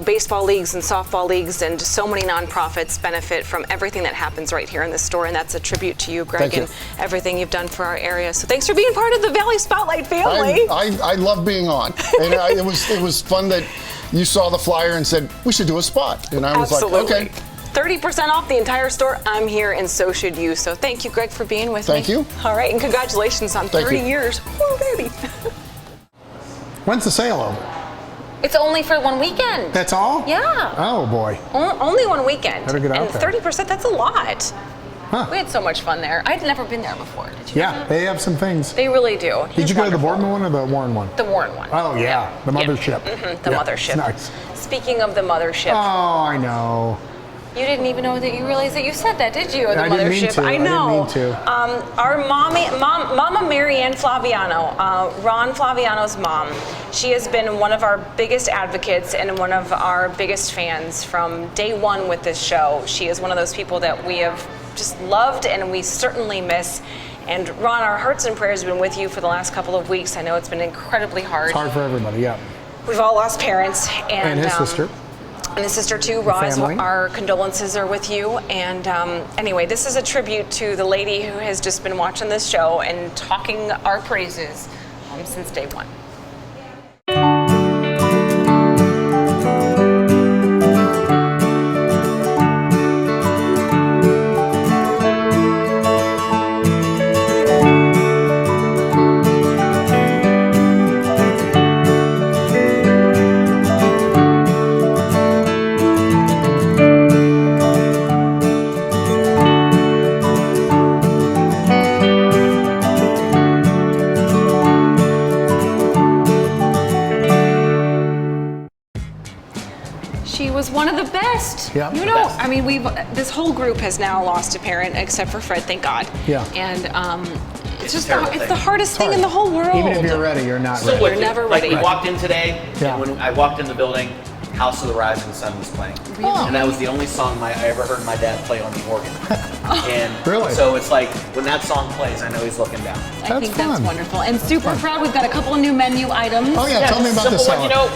baseball leagues and softball leagues, and so many nonprofits benefit from everything that happens right here in this store, and that's a tribute to you, Greg, and everything you've done for our area. So thanks for being part of the Valley Spotlight family. I love being on, and it was fun that you saw the flyer and said we should do a spot, and I was like, okay. 30% off the entire store. I'm here, and so should you. So thank you, Greg, for being with me. Thank you. All right, and congratulations on 30 years. Woo, baby. When's the sale over? It's only for one weekend. That's all? Yeah. Oh, boy. Only one weekend. Better get out and there. 30%, that's a lot. Huh. We had so much fun there. I'd never been there before. Did you? Yeah, they have some things. They really do. Did you go to the Boardman one or the Warren one? The Warren one. Oh, yeah. The mothership. The mothership. Nice. Speaking of the mothership. Oh, I know. You didn't even know that you realized that you said that, did you? The I mothership. didn't mean to. I know. I didn't mean to. Our Mama Mary Ann Flaviano, Ron Flaviano's mom, she has been one of our biggest advocates and one of our biggest fans from day one with this show. She is one of those people that we have just loved and we certainly miss. And Ron, our hearts and prayers have been with you for the last couple of weeks. I know it's been incredibly hard. It's hard for everybody, yeah. We've all lost parents. And his sister. And his sister too, Roz, our condolences are with you. And anyway, this is a tribute to the lady who has just been watching this show and talking our praises since day one. One of the best. Yeah. You know, I mean, this whole group has now lost a parent, except for Fred, thank God. Yeah. And it's just it's the hardest thing in the whole world. Even if you're ready, you're not ready. You're never ready. Like we walked in today, and when I walked in the building, House of the Rising Sun was playing. Really? And that was the only song I ever heard my dad play on the organ. And really? So it's like, when that song plays, I know he's looking down. I think that's wonderful. And super proud, we've got a couple of new menu items. Oh yeah, tell me about this salad. You know,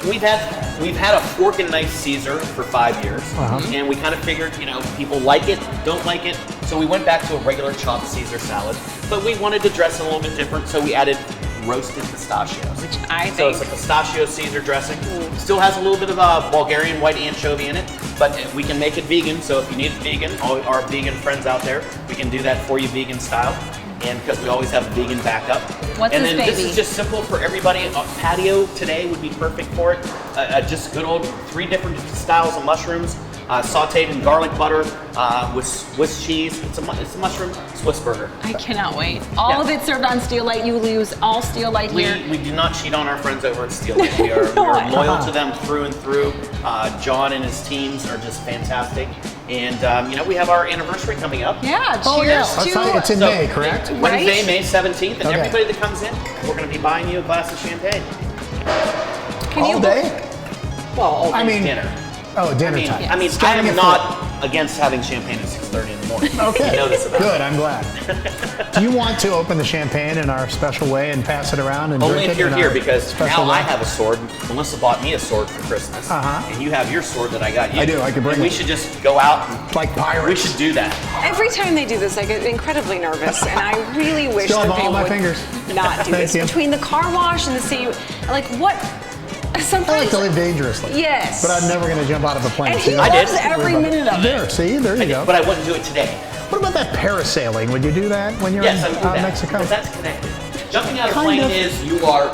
we've had a fork and knife Caesar for 5 years, and we kind of figured, people like it, don't like it, so we went back to a regular chopped Caesar salad, but we wanted to dress it a little bit different, so we added roasted pistachios. Which I think. So it's a pistachio Caesar dressing. Still has a little bit of a Bulgarian white anchovy in it, but we can make it vegan, so if you need it vegan, all our vegan friends out there, we can do that for you vegan style. And because we always have a vegan backup. What's and this then baby? This is just simple for everybody. A patio today would be perfect for it. Just good old 3 different styles of mushrooms. sauteed in garlic butter with Swiss cheese. It's a mushroom Swiss burger. I cannot wait. All of it served on Steel Light. You use all Steel Light here. We do not cheat on our friends over at Steel Light. We are loyal to them through and through. John and his teams are just fantastic. And we have our anniversary coming up. Yeah, cheers to... It's in May, correct? Wednesday, May 17th. And everybody that comes in, we're going to be buying you a glass of champagne. All day? Well, dinner. Oh, dinner time. I mean, I am not against having champagne at 6:30 in the morning. Okay. You know this about Good, me. I'm glad. Do you want to open the champagne in our special way and pass it around and Only drink if it you're in here, our because special now way? I have a sword. Melissa bought me a sword for Christmas. And you have your sword that I got you. I do, I can bring and it. we should just go out and... Like pirates. We should do that. Every time they do this, I get incredibly nervous, and I really wish Still have that they all my would fingers. not do Thank this. you. Between the car wash and the sea, like what? Sometimes I like to live dangerously. Yes. But I'm never going to jump out of a plane. And he loves every minute of it. There, see? There you go. But I wouldn't do it today. What about that parasailing? Would you do that when you're Yes, I in would do that. Mexico? Because that's connected. Jumping out of a Kind plane of. is you are...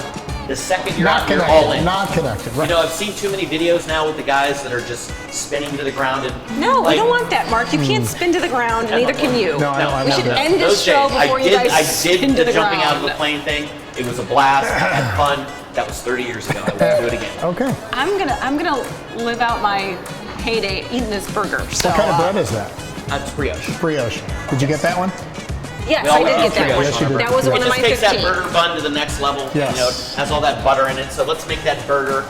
The second you're Not out, you're connected, all in. not connected, right. You know, I've seen too many videos now with the guys that are just spinning to the ground and... No, we don't want that, Mark. You can't spin to the ground, and neither can you. No, I we want should that. end this Those show days, before you guys I spin did to the the jumping ground. out of the plane thing. It was a blast. I had fun. That was 30 years ago. I won't do it again. Okay. I'm gonna live out my heyday eating this burger. So, What kind of bread is that? It's brioche. Brioche. Did you get that one? yes, I did get that one. Yes, you did. That was one of my It just 15. takes that burger bun to the next level. Yes. You know, it has all that butter in it. So let's make that burger,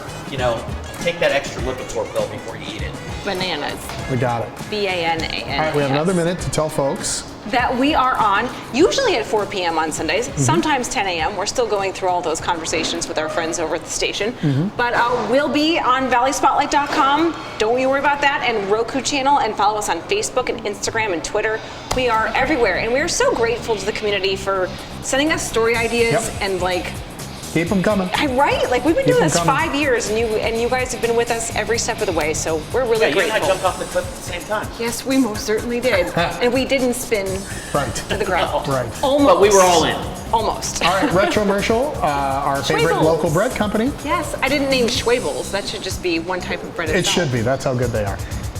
take that extra Lipitor pill before you eat it. Bananas. We got it. BANANAS. All right, we have another minute to tell folks. That we are on, usually at 4 p.m. on Sundays, sometimes 10 a.m. We're still going through all those conversations with our friends over at the station. But we'll be on valleyspotlight.com. Don't you worry about that. And Roku channel, and follow us on Facebook and Instagram and Twitter. We are everywhere. And we are so grateful to the community for sending us story ideas and keep them coming. Right? Like we've been Keep doing them this coming. 5 years, and you guys have been with us every step of the way. So we're really You and grateful. I jumped off the cliff at the same time. Yes, we most certainly did. And we didn't spin to the ground. Right. Almost. But we were all in. Almost. All right, Retromercial, our favorite Schwebels. local bread company. Yes, I didn't name Schwebels. That should just be one type of bread It itself. should be. That's how good they are.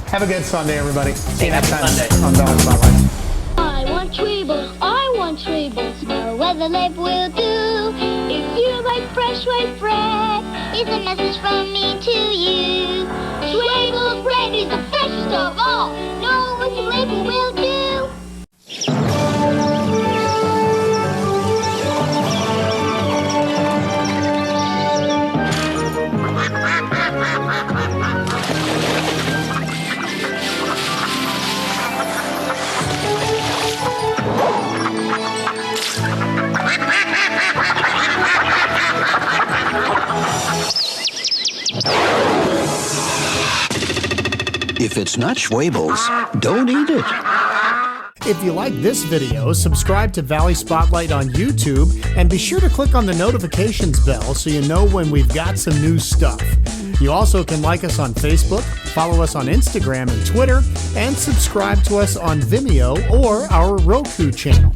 Have a good Sunday, everybody. See you next time Sunday. on Valley Spotlight. I want Tra'von, I want Tra'von, no other label will do. If you like fresh white bread, it's a message from me to you. Tra'von bread is the freshest of all, no other label will do. If it's not Schwebels, don't eat it. If you like this video, subscribe to Valley Spotlight on YouTube and be sure to click on the notifications bell so you know when we've got some new stuff. You also can like us on Facebook, follow us on Instagram and Twitter, and subscribe to us on Vimeo or our Roku channel.